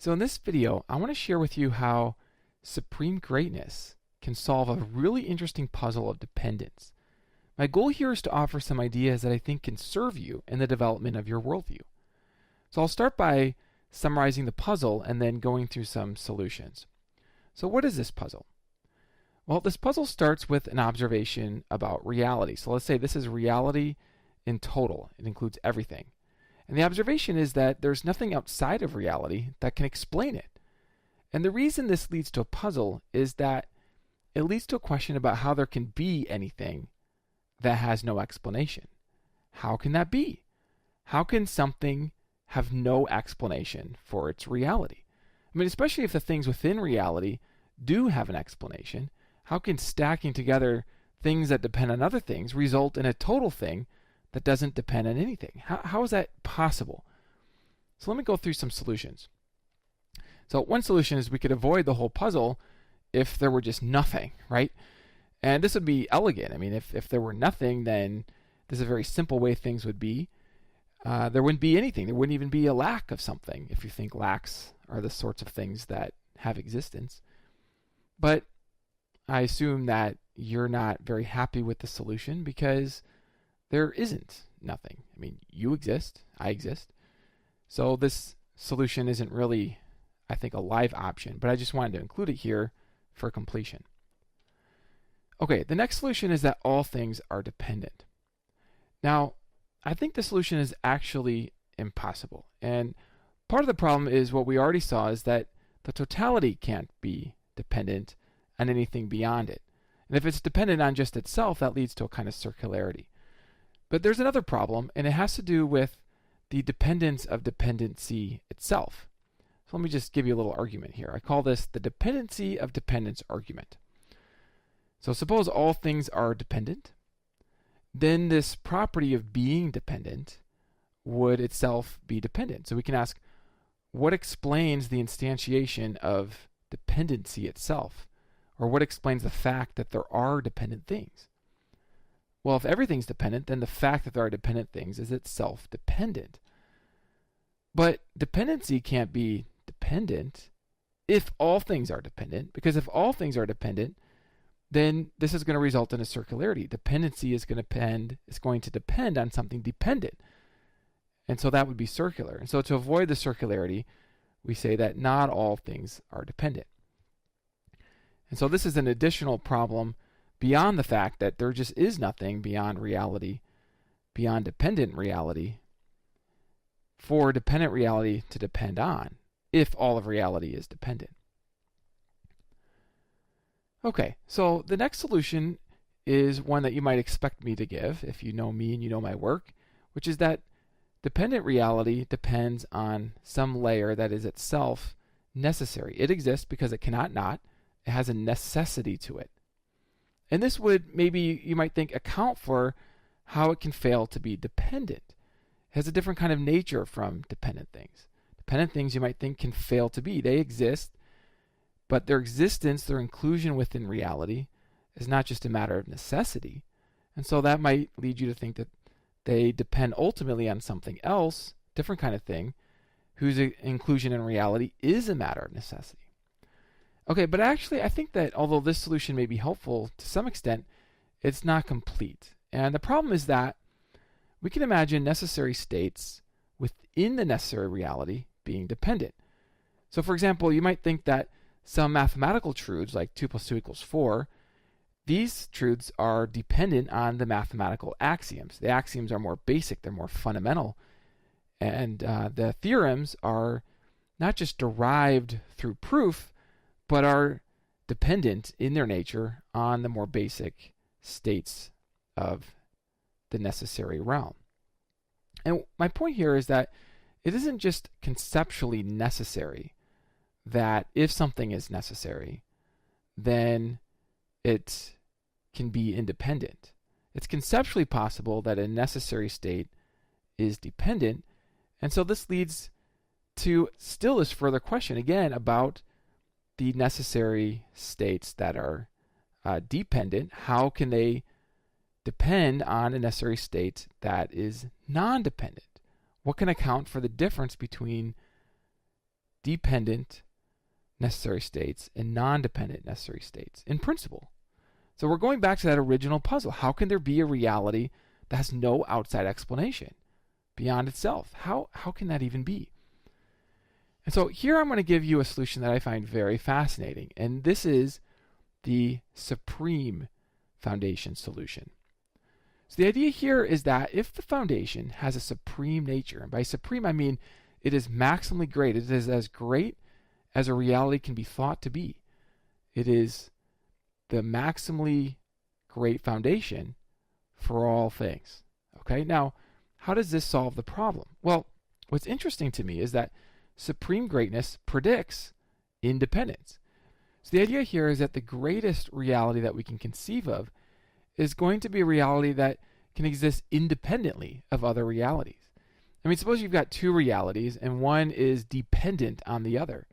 So in this video, I want to share with you how supreme greatness can solve a really interesting puzzle of dependence. My goal here is to offer some ideas that I think can serve you in the development of your worldview. So I'll start by summarizing the puzzle and then going through some solutions. So what is this puzzle? Well, this puzzle starts with an observation about reality. So let's say this is reality in total. It includes everything. And the observation is that there's nothing outside of reality that can explain it. And the reason this leads to a puzzle is that it leads to a question about how there can be anything that has no explanation. How can that be? How can something have no explanation for its reality? I mean, especially if the things within reality do have an explanation, how can stacking together things that depend on other things result in a total thing that doesn't depend on anything? How is that possible? So let me go through some solutions. So one solution is we could avoid the whole puzzle if there were just nothing, right? And this would be elegant. I mean, if there were nothing, then this is a very simple way things would be. There wouldn't be anything. There wouldn't even be a lack of something, if you think lacks are the sorts of things that have existence. But I assume that you're not very happy with the solution because there isn't nothing. I mean, you exist, I exist. So this solution isn't really, I think, a live option, but I just wanted to include it here for completion. Okay, the next solution is that all things are dependent. Now, I think the solution is actually impossible. And part of the problem is what we already saw is that the totality can't be dependent on anything beyond it. And if it's dependent on just itself, that leads to a kind of circularity. But there's another problem, and it has to do with the dependence of dependency itself. So let me just give you a little argument here. I call this the dependency of dependence argument. So suppose all things are dependent, then this property of being dependent would itself be dependent. So we can ask, what explains the instantiation of dependency itself? Or what explains the fact that there are dependent things? Well, if everything's dependent, then the fact that there are dependent things is itself dependent. But dependency can't be dependent if all things are dependent, because if all things are dependent, then this is going to result in a circularity. Dependency is going to depend on something dependent. And so that would be circular. And so to avoid the circularity, we say that not all things are dependent. And so this is an additional problem beyond the fact that there just is nothing beyond reality, beyond dependent reality, for dependent reality to depend on, if all of reality is dependent. Okay, so the next solution is one that you might expect me to give if you know me and you know my work, which is that dependent reality depends on some layer that is itself necessary. It exists because it cannot not. It has a necessity to it. And this would, maybe you might think, account for how it can fail to be dependent. It has a different kind of nature from dependent things. Dependent things you might think can fail to be. They exist, but their existence, their inclusion within reality, is not just a matter of necessity. And so that might lead you to think that they depend ultimately on something else, different kind of thing, whose inclusion in reality is a matter of necessity. Okay, but actually I think that although this solution may be helpful to some extent, it's not complete. And the problem is that we can imagine necessary states within the necessary reality being dependent. So for example, you might think that some mathematical truths like 2 + 2 = 4, these truths are dependent on the mathematical axioms. The axioms are more basic, they're more fundamental. And the theorems are not just derived through proof, but are dependent in their nature on the more basic states of the necessary realm. And my point here is that it isn't just conceptually necessary that if something is necessary, then it can be independent. It's conceptually possible that a necessary state is dependent, and so this leads to still this further question again about the necessary states that are dependent. How can they depend on a necessary state that is non-dependent? What can account for the difference between dependent necessary states and non-dependent necessary states in principle. So we're going back to that original puzzle. How can there be a reality that has no outside explanation beyond itself? How can that even be? And so here I'm going to give you a solution that I find very fascinating, and this is the supreme foundation solution. So the idea here is that if the foundation has a supreme nature, and by supreme I mean it is maximally great, it is as great as a reality can be thought to be. It is the maximally great foundation for all things. Okay, now how does this solve the problem? Well, what's interesting to me is that supreme greatness predicts independence. So the idea here is that the greatest reality that we can conceive of is going to be a reality that can exist independently of other realities. I mean, suppose you've got two realities and one is dependent on the other.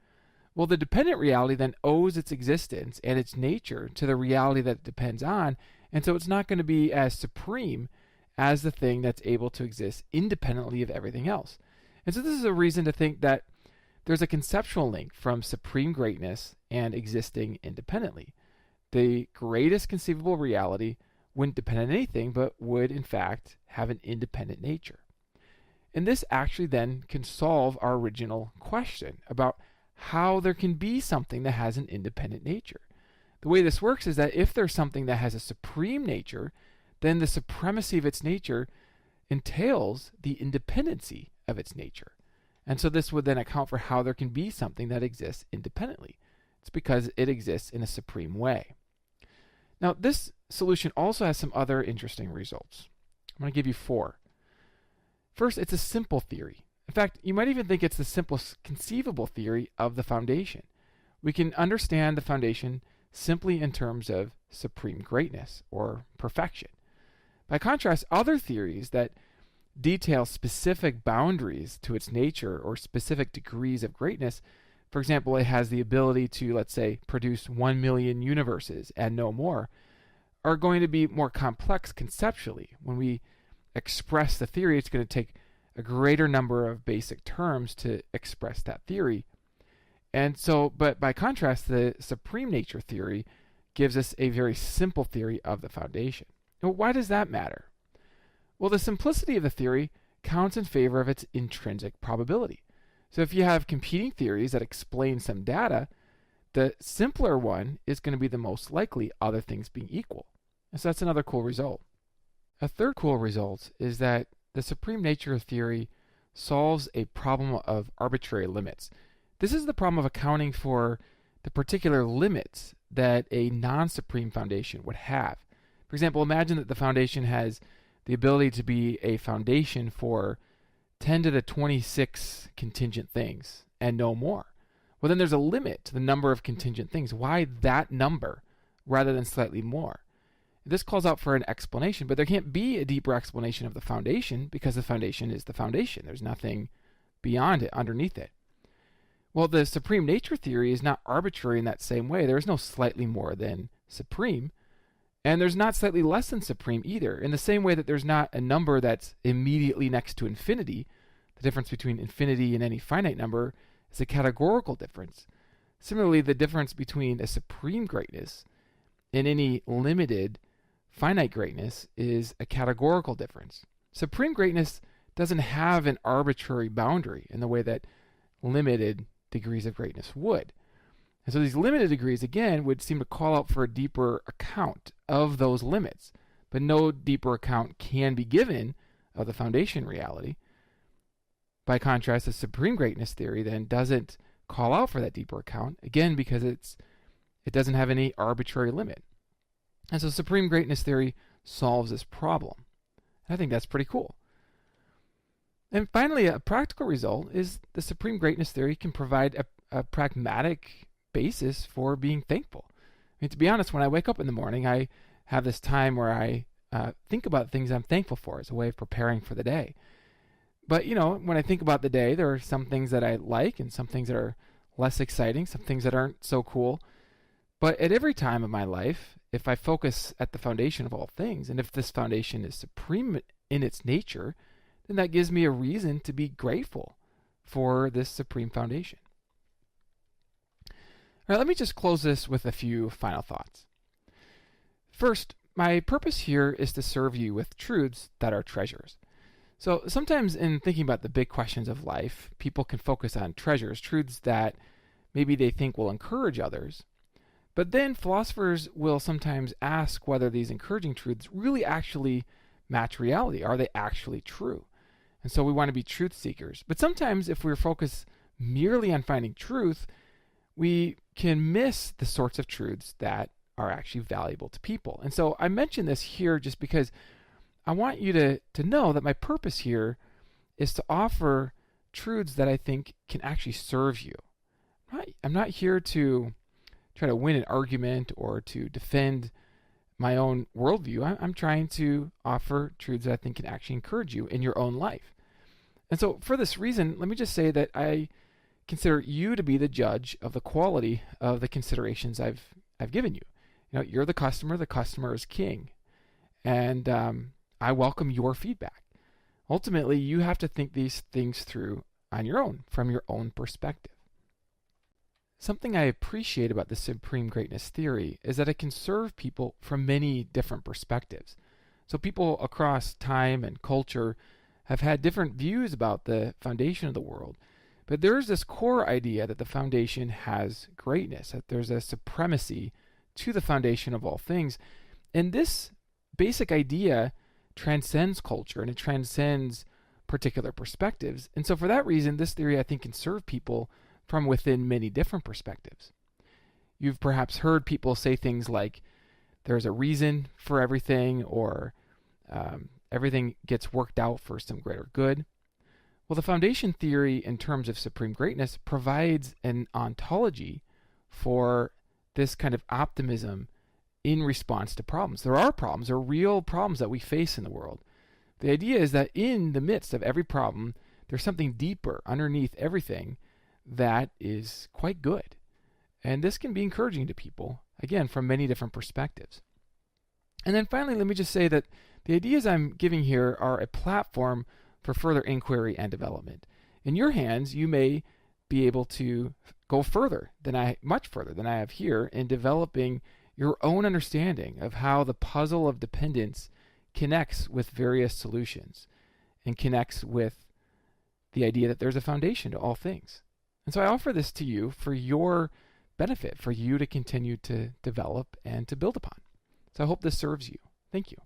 Well, the dependent reality then owes its existence and its nature to the reality that it depends on, and so it's not going to be as supreme as the thing that's able to exist independently of everything else. And so this is a reason to think that there's a conceptual link from supreme greatness and existing independently. The greatest conceivable reality wouldn't depend on anything, but would in fact have an independent nature. And this actually then can solve our original question about how there can be something that has an independent nature. The way this works is that if there's something that has a supreme nature, then the supremacy of its nature entails the independency of its nature. And so this would then account for how there can be something that exists independently. It's because it exists in a supreme way. Now, this solution also has some other interesting results. I'm going to give you 4. First, it's a simple theory. In fact, you might even think it's the simplest conceivable theory of the foundation. We can understand the foundation simply in terms of supreme greatness or perfection. By contrast, other theories that detail specific boundaries to its nature or specific degrees of greatness, for example, it has the ability to, let's say, produce 1 million universes and no more, are going to be more complex conceptually. When we express the theory, it's going to take a greater number of basic terms to express that theory. And so, but by contrast, the supreme nature theory gives us a very simple theory of the foundation. Now, why does that matter? Well, the simplicity of the theory counts in favor of its intrinsic probability. So if you have competing theories that explain some data, the simpler one is going to be the most likely, other things being equal. And so that's another cool result. A third cool result is that the supreme nature theory solves a problem of arbitrary limits. This is the problem of accounting for the particular limits that a non-supreme foundation would have. For example, imagine that the foundation has the ability to be a foundation for 10 to the 26 contingent things and no more. Well, then there's a limit to the number of contingent things. Why that number rather than slightly more? This calls out for an explanation, but there can't be a deeper explanation of the foundation because the foundation is the foundation. There's nothing beyond it, underneath it. Well, the supreme nature theory is not arbitrary in that same way. There is no slightly more than supreme, and there's not slightly less than supreme either. In the same way that there's not a number that's immediately next to infinity, the difference between infinity and any finite number is a categorical difference. Similarly, the difference between a supreme greatness and any limited finite greatness is a categorical difference. Supreme greatness doesn't have an arbitrary boundary in the way that limited degrees of greatness would. And so these limited degrees, again, would seem to call out for a deeper account of those limits. But no deeper account can be given of the foundation reality. By contrast, the supreme greatness theory then doesn't call out for that deeper account, again, because it doesn't have any arbitrary limit. And so supreme greatness theory solves this problem. I think that's pretty cool. And finally, a practical result is the supreme greatness theory can provide a pragmatic basis for being thankful. I mean, to be honest, when I wake up in the morning, I have this time where I think about things I'm thankful for as a way of preparing for the day. But, when I think about the day, there are some things that I like and some things that are less exciting, some things that aren't so cool. But at every time of my life, if I focus at the foundation of all things, and if this foundation is supreme in its nature, then that gives me a reason to be grateful for this supreme foundation. All right, let me just close this with a few final thoughts. First, my purpose here is to serve you with truths that are treasures. So sometimes in thinking about the big questions of life, people can focus on treasures, truths that maybe they think will encourage others. But then philosophers will sometimes ask whether these encouraging truths really actually match reality. Are they actually true? And so we want to be truth seekers. But sometimes if we're focused merely on finding truth, we can miss the sorts of truths that are actually valuable to people. And so I mention this here just because I want you to know that my purpose here is to offer truths that I think can actually serve you. I'm not here to try to win an argument or to defend my own worldview. I'm trying to offer truths that I think can actually encourage you in your own life. And so for this reason, let me just say that I consider you to be the judge of the quality of the considerations I've given you. You're the customer is king. And I welcome your feedback. Ultimately, you have to think these things through on your own, from your own perspective. Something I appreciate about the supreme greatness theory is that it can serve people from many different perspectives. So people across time and culture have had different views about the foundation of the world. But there's this core idea that the foundation has greatness, that there's a supremacy to the foundation of all things. And this basic idea transcends culture and it transcends particular perspectives. And so for that reason, this theory I think can serve people from within many different perspectives. You've perhaps heard people say things like, there's a reason for everything, or everything gets worked out for some greater good. Well, the foundation theory in terms of supreme greatness provides an ontology for this kind of optimism in response to problems. There are problems, there are real problems that we face in the world. The idea is that in the midst of every problem, there's something deeper underneath everything that is quite good. And this can be encouraging to people, again, from many different perspectives. And then finally, let me just say that the ideas I'm giving here are a platform for further inquiry and development. In your hands, you may be able to go much further than I have here in developing your own understanding of how the puzzle of dependence connects with various solutions and connects with the idea that there's a foundation to all things. And so I offer this to you for your benefit, for you to continue to develop and to build upon. So I hope this serves you. Thank you.